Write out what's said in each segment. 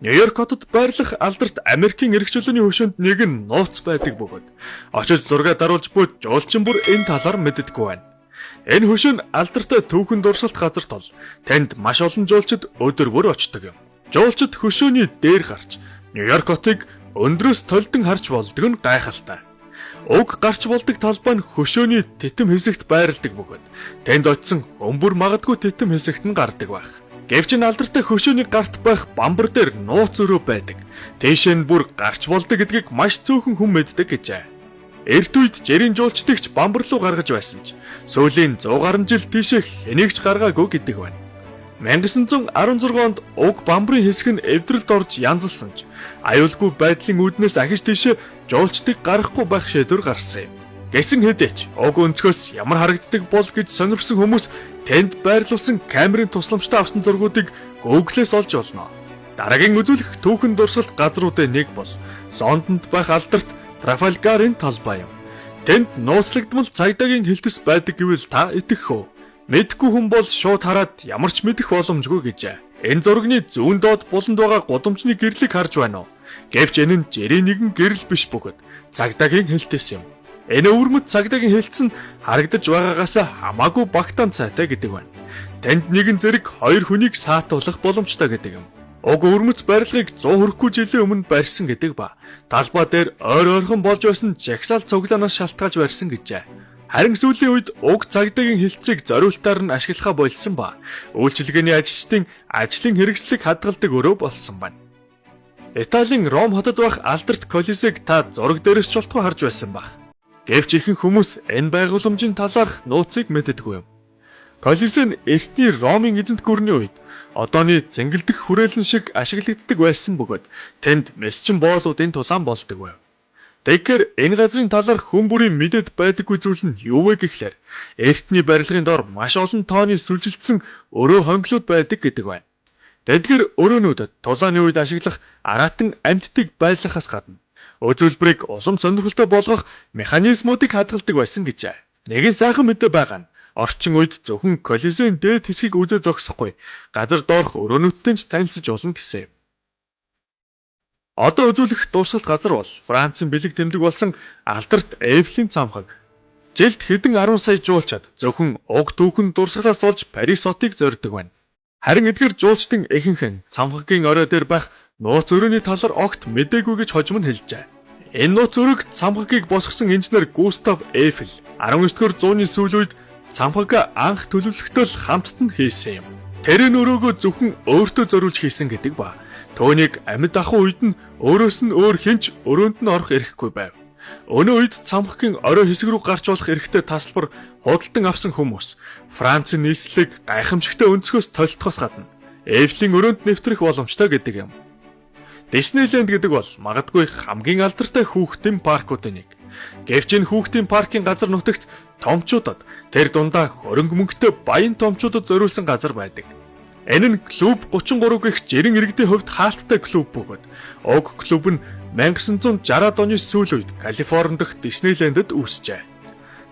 Нью-Йорк хотод байрлах алдарт Америкийн эрх чөлөөний хөшөөнд нэг нь нууц байдаг бөгөөд очиж зураг даруулж буй жуулчин бүр энэ талаар мэддэггүй байна. Энэ хөшөө нь алдартай түүхэн дурсгалт газар тул танд маш олон жуулчид өдөр бүр очдог юм. Жуулчид хөшөөний дээр гарч Нью-Йорк хотыг өндрөөс толдон харж болдог нь гайхалтай. Уг гарч болдог талбай нь хөшөөний титэм хэсэгт байрладаг бөгөөд танд очисон өмбөр магадгүй титэм хэсэгт нь гардаг байх. Гэвч энэ алдартай хөшөөний гарт байх бамбар дээр нууц өрөө байдаг. Тийшээ нь бүр гарч болдог гэдгийг маш цөөхөн хүн мэддэг гэжээ. Эрт үед жирийн жуулчдагч бамбар руу гаргаж байсан ч сүүлийн 100 гаруй жил тийшээ хэнийгч гаргаагүй гэдэг байна. 1916 онд уг бамбарын хэсэг нь эвдрэлд орж янзалсан ч аюулгүй байдлын үүднээс ахиж тийшээ жуулчдыг гаргахгүй байх шийдвэр гарсан юм. Гэсэн хэдий ч уг өнцгөөс ямар харагддаг бол гэж сонирхсон хүмүүс тэнд байрлуулсан камерын тусламжтай авсан зургуудыг Google-с олж болно. Дараагийн үзүүлэх түүхэн дурсгалт газруудын нэг бол Лондонд байх алдарт Трафальгарын талбай юм. Тэнд нууцлагдмал цагдаагийн хилтэс байдаг гэвэл та итгэх үү? Мэдгүй хүн бол шууд хараад ямар ч мэдэх боломжгүй гэжээ. Энэ зургийн зүүн доод буланд байгаа гудамжны гэрлийг харж байна уу? Гэвч энэ нь жирийн нэгэн гэрэл биш бөгөөд цагдаагийн хилтэс юм. Энэ өвөрмөц цагдаагийн хилцэн харагдаж байгаагаас хамаагүй багтаам цайтай гэдэг байна. Танд нэгэн зэрэг хоёр хүнийг саатуулах боломжтой гэдэг юм. Уг өвөрмөц барилгыг 100 хүрэхгүй жилийн өмнө барьсан гэдэг ба талбай дээр ойр ойрхон болж байсан жагсаал цуглаанаас шалтгаалж барьсан гэжээ. Харин сүүлийн үед уг цагдаагийн хилцийг зориултаар нь ашиглахаа болсон ба үйлчилгээний ажилчдын ажлын хэрэгслийг хадгалдаг өрөө болсон байна. Италийн Ром хотод байх алдарт Колизег та зураг дээрээс шултгүй харж байсан баг. Гэвч ихэнх хүмүүс энэ байгууламжийн талаарх нууцыг мэддэггүй юм. Колизе нь эртний Ромын эзэнт гүрний үед одооны зэнгэлдэх хүрээлэн шиг ашиглагддаг байсан бөгөөд тэнд месчин боолуудын тулаан болдог байв. Тэгэхээр энэ газрын талаарх хүн бүрийн мэдээд байдаггүй зүйл нь юу вэ гэхлээр эртний барилгын дор маш олон тооны сүлжилтсэн өрөө хонглууд байдаг гэдэг байна. Тэдгээр өрөөнүүдэд тулааны үед ашиглах аратан амьтдыг байлгахаас гадна үзүүлбэрийг улам сонирхолтой болгох механизмуудыг хадгалдаг байсан гэжээ. Нэгэн сайхан мэдээ байгаа нь орчин үед зөвхөн Колизеийн дээд хэсгийг үзээ зогсохгүй газар доорх өрөөнүүдтэй ч танилцж болно гэсэн юм. Одоо үзүүлэх дурсгалт газар бол Францын бэлэг тэмдэг болсон алдарт Эйфелийн цамхаг. Жилд хэдэн 10 сая жуулчид зөвхөн уг түүхэн дурсгалаас олж Парис хотыг зорддог байна. Харин эдгээр жуулчдын ихэнх нь цамхагийн орой дээр байх нууц өрөөний талаар огт мэдээгүй гэж хожим нь хэлжээ. Энэ нууц өрөөг цамхагийг босгосон инженер Густав Эйфел 19-р зууны сүүл үед цамхаг анх төлөвлөлтөд хамтд нь хийсэн юм. Тэр энэ өрөөгөө зөвхөн өөртөө зориулж хийсэн гэдэг ба түүнийг амьд ахуй үед нь өөрөөс нь өөр хинч өрөөнд нь орох эрхгүй байв. Өнөө үед цамхагийн орой хэсэг рүү гарч болох эрхтэй тасалбар худалдан авсан хүмүүс Францын нийслэлийг гайхамшигтай өнцгөөс толтохоос гадна Эйфелийн өрөөнд нэвтрэх боломжтой гэдэг юм. Disneyland гэдэг бол магадгүй хамгийн алдартай хүүхдийн паркуудын нэг. Гэвч энэ хүүхдийн паркын газар нутагт томчуудад тэр дундаа хөрөнгө мөнгөтэй баян томчуудад зориулсан газар байдаг. Энэ нь клуб 33 гэх жирийн иргэдийн хувьд хаалттай клуб бөгөөд уг клуб нь 1960-ад оны сүүл үед Калифорни дахь Disneyland-д үүсжээ.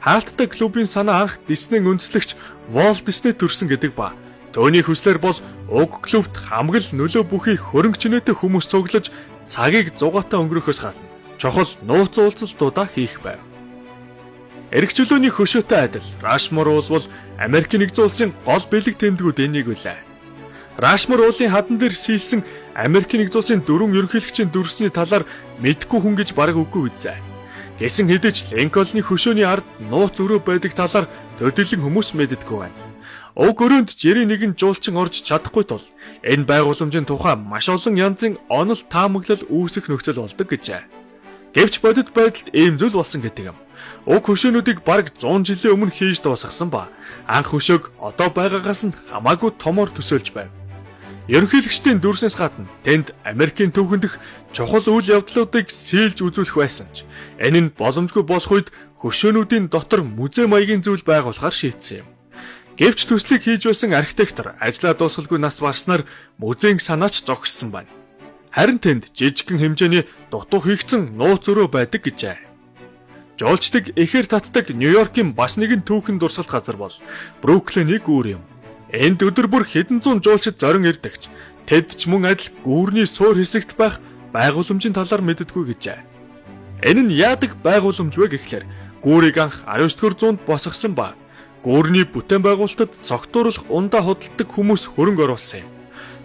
Хаалттай клубын санаа анх Disney-ийн үндэслэгч Walt Disney төрсөн гэдэг ба төвний хүслэр бол уг клубт хамгал нөлөө бүхий хөрөнгө чинээтэй хүмүүс цуглаж цагийг зугаатай өнгөрөхөөс гадна чухал нууц уулзалтуудаа хийх байв. Эрх чөлөөний хөшөөтэй адил Rushmore уул бол Америкийн нэгдсэн улсын гол бэлэг тэмдгүүдийн нэг үлээ. Rushmore уулын хадан дээр сийлсэн Америкийн нэгдсэн улсын дөрвөн ерөнхийлөгчийн дүрсний талаар мэдгүй хүн гэж бараг үгүй үзээ. Гэсэн хэдий ч Линкольны хөшөөний ард нууц өрөө байдаг талаар төдийлөн хүмүүс мэддэггүй байна. Уг өрөөнд жирийн нэгэн жуулчин орж чадахгүй тул энэ байгууламжийн тухай маш олон янзын онол таамаглал үүсэх нөхцөл болдог гэжээ. Гэвч бодит байдалд ийм зүйл болсон гэдэг юм. Уг хөшөөнүүдийг бараг 100 жилийн өмнө хийж дуусгасан ба анх хөшөөг одоо байгаагаас нь хамаагүй томоор төсөөлж байв. Ерөнхийлөгчдийн дүрснээс гадна тэнд Америкийн түүхэн дэх чухал үйл явдлуудыг сийлж үзүүлэх байсан ч энэ нь боломжгүй болох үед хөшөөнүүдийн дотор музей маягийн зүйл байгуулахар шийдсэн юм. Гэвч төслийг хийж байсан архитектор ажлаа дуусгалгүй нас барснаар музейн санаач зогссон байна. Харин тэнд жижигхэн хэмжээний дутуу хийгдсэн нууц өрөө байдаг гэжээ. Жуулчдыг ихээр татдаг Нью-Йоркийн бас нэгэн түүхэн дурсгалт газар бол Бруклиний гүүр юм. Энд өдөр бүр хэдэн зуун жуулчид зорин ирдэгч тэд ч мөн адил гүүрний суур хэсэгт байх байгууламжийн талаар мэддэггүй гэжээ. Энэ нь яадаг байгууламж вэ гэхлээр гүүрийг анх 19-р зуунд босгосон ба гүүрний бүтээн байгуулалтад цогтууруулах ундаа худалдаг хүмүүс хөрөнгө оруулсан юм.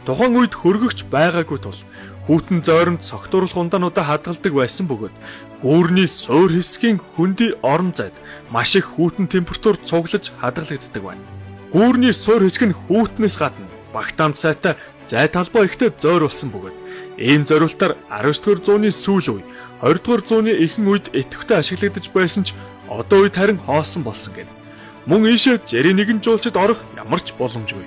Тухайн үед хөргөгч байгаагүй тул хүйтэн зойронд цогтууруулах ундаануудаа хадгалдаг байсан бөгөөд гүүрний суур хэсгийн хөндөй орон зайд маш их хүйтэн температур цуглаж хадгалагддаг байна. Гүүрний суур хэсэг нь хүйтнээс гадна багтаамж сайтай зай талбай ихтэй зойр болсон бөгөөд ийм зориултаар 19-р зууны сүүл үе 20-р зууны ихэнх үед идэвхтэй ашиглагдаж байсан ч одоо үед харин хоосон болсон гэнэ. Мөн ийшээ жирийн нэгэн жуулчид орох ямар ч боломжгүй.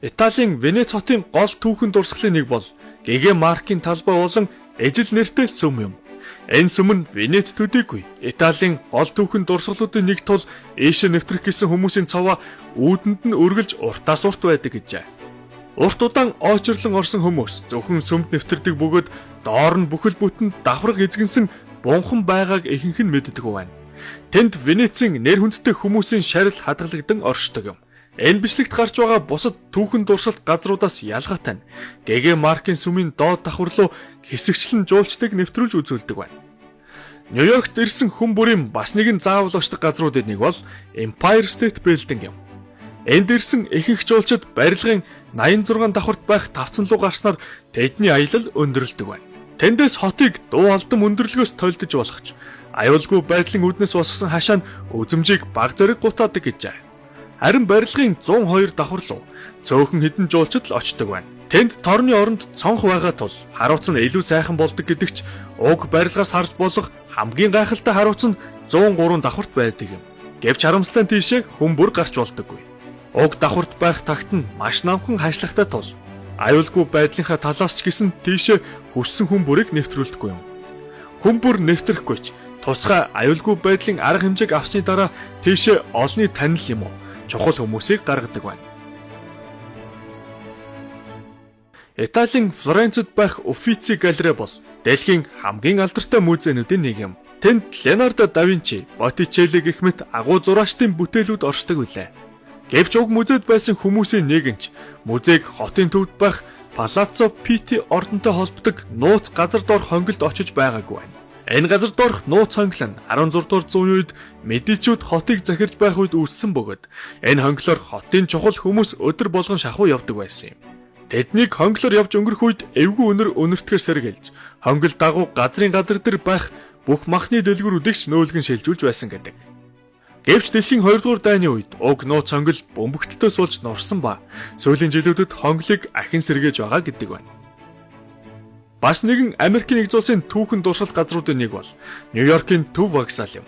Италийн Венец хотын гол түүхэн дурсгалын нэг бол ГГ маркийн талбай болон ижил нэртэй сүм юм. Энэ сүм нь Венец төдийгүй Италийн гол түүхэн дурсгалуудын нэг тул ийшээ нэвтрэх гэсэн хүмүүсийн цаваа үүдэнд нь өргөлж уртаас урт байдаг гэжээ. Урт удаан очрлон орсон хүмүүс зөвхөн сүмд нэвтэрдэг бөгөөд доор нь бүхэл бүтэн давхраг эзгэнсэн бунхан байгааг ихэнх нь мэддэг байна. Тэнд Венецийн нэр хүндтэй хүмүүсийн шарил хадгалагдсан оршдог юм. Энэ бичлэгт гарч байгаа бусад түүхэн дурсгалт газруудаас ялгаатай нь ГГ маркийн сүмийн доод давхар руу хэсэгчлэн жуулчдыг нэвтрүүлж үзүүлдэг байна. Нью-Йоркт ирсэн хүн бүрийн бас нэгэн заавал очдог газруудын нэг бол Empire State Building юм. Энд ирсэн ихэнх жуулчид барилгын 86 давхарт байх тавцан руу гарснаар тэдний аялал өндөрлөдөг байна. Тэндээс хотыг дуу алдан өндөрлгөөс толдож болгоч аюулгүй байдлын үүднээс босгосон хашаа нь үзмжийг баг зэрэг гутаадаг гэжээ. Харин барилгын 102 давхар руу цөөхөн хідэн жуулчид л очдог байна. Тэнд торны оронд цонх байгаа тул харуулц нь илүү сайхан болдог гэдэгч уг барилгаас харж болох хамгийн гайхалтай харуулц нь 103 давхарт байдаг юм. Гэвч харамсалтай тийшээ хүн бүр гарч болдоггүй. Уг давхарт байх тагт нь маш намхан хашлагтай тул аюулгүй байдлынхаа талаас ч гэсэн тийшээ хүссэн хүн бүрийг нэвтрүүлдэггүй юм. Хүн бүр нэвтрэхгүй ч тусгай аюулгүй байдлын арга хэмжээг авсны дараа тийшээ олонний танил юм уу чухал хүмүүсийг гаргадаг байна. Италийн Флоренцид байх Уффици галерей бол дэлхийн хамгийн алдартай музейнүүдийн нэг юм. Тэнд Леонардо да Винчи, Боттичелли гэх мэт агуу зураачдын бүтээлүүд оршдог билээ. Гэвч уг музейд байсан хүмүүсийн нэгэнч музейг хотын төвд байх Палаццо Питти ордонтой холбодог нууц газар доорх хонгилд очиж байгаагүй байна. Энэ газар доорх нууц хонгил нь 16 дугаар зууны үед Медичүүд хотыг захирж байх үед үүссэн бөгөөд энэ хонглоор хотын чухал хүмүүс өдөр болгон шахуу явдаг байсан юм. Тэднийг хонглоор явж өнгөрөх үед эвгүй өнөр өнөртгөр сэргэлж хонгил дагуу газрын гадар дээр байх бүх махны дэлгүүрүүдийг ч нөөлгөн шилжүүлж байсан гэдэг. Гэвч дэлхийн 2 дугаар дайны үед уг нууц хонгил бөмбөгтдөө суулж норсон ба сүүлийн жилүүдэд хонглыг ахин сэргээж байгаа гэдэг байна. Бас нэгэн Америкийн нэгэн улсын түүхэн дурсгалт газруудын нэг бол Нью-Йоркийн Төв вокзал юм.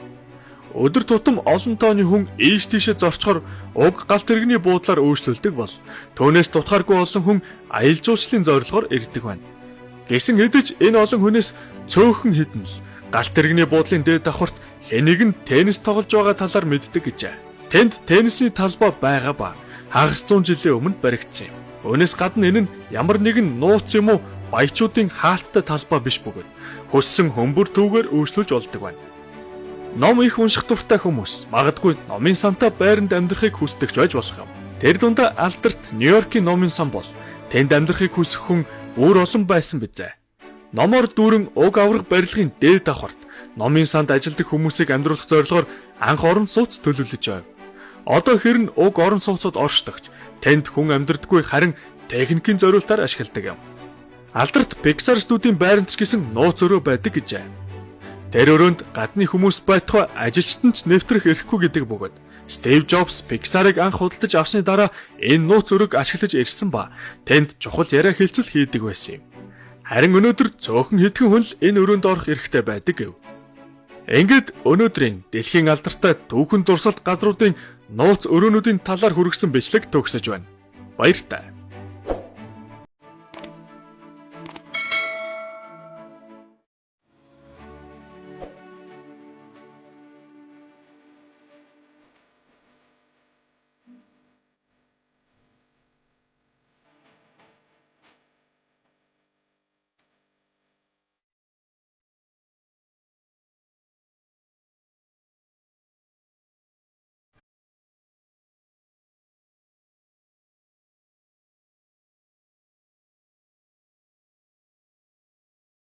Өдөр тутам олон тооны хүн ийш тийшээ зорчхоор уг галт тэрэгний буудлаар өөрчлөлдөг бол түүнээс дутхааргүй олон хүн аялал жуулчлалын зорилгоор ирдэг байна. Гэсэн хэдиж энэ олон хүнээс цөөхөн хэдэн л галт тэрэгний буудлын дээд давхарт хэнийг нь теннис тоглож байгаа талаар мэддэг гэжээ. Тэнд теннисний талбай байгаа ба хагас 100 жилийн өмнө баригдсан юм. Үүнээс гадна энэ нь ямар нэгэн нууц юм уу баячуудын хаалттай талбай биш бөгөөд хөссөн хөмбөр түүгээр өөрчлөж болдог байна. Ном их унших дуртай хүмүүс магадгүй номын сантаа байранд амьдрахыг хүсдэгч байж болох юм. Тэр дундаа алдарт Нью-Йоркийн номын сан бол тэнд амьдрахыг хүсэх хүн өөр олон байсан бизээ. Номоор дүүрэн уг аврах барилгын дээд давхарт номын санд ажилладаг хүмүүсийг амьдруулах зорилгоор анх орон сууц төлөвлөж байв. Одоо хэрн уг орон сууцад оршдогч тэнд хүн амьдрдаггүй харин техникийн зориултаар ашигладаг юм. Алдарт Pixar студийн байранд ч гэсэн нууц өрөө байдаг гэжээ. Тэр өрөөнд гадны хүмүүс байтугай ажилчтан ч нэвтрэх эрхгүй гэдэг бөгөөд Стив Джобс Pixar-ыг анх худалдаж авсны дараа энэ нууц өрөөг ашиглаж ирсэн ба тэнд чухал яриа хэлцэл хийдэг байсан юм. Харин өнөөдөр цөөхөн хэдхэн хүн л энэ өрөөнд орох эрхтэй байдаг гэв. Ингээд өнөөдрийн дэлхийн алдартай түүхэн дурсгалт газруудын нууц өрөөнүүдийн талаар хүргэсэн бичлэг төгсөж байна. Баяртай.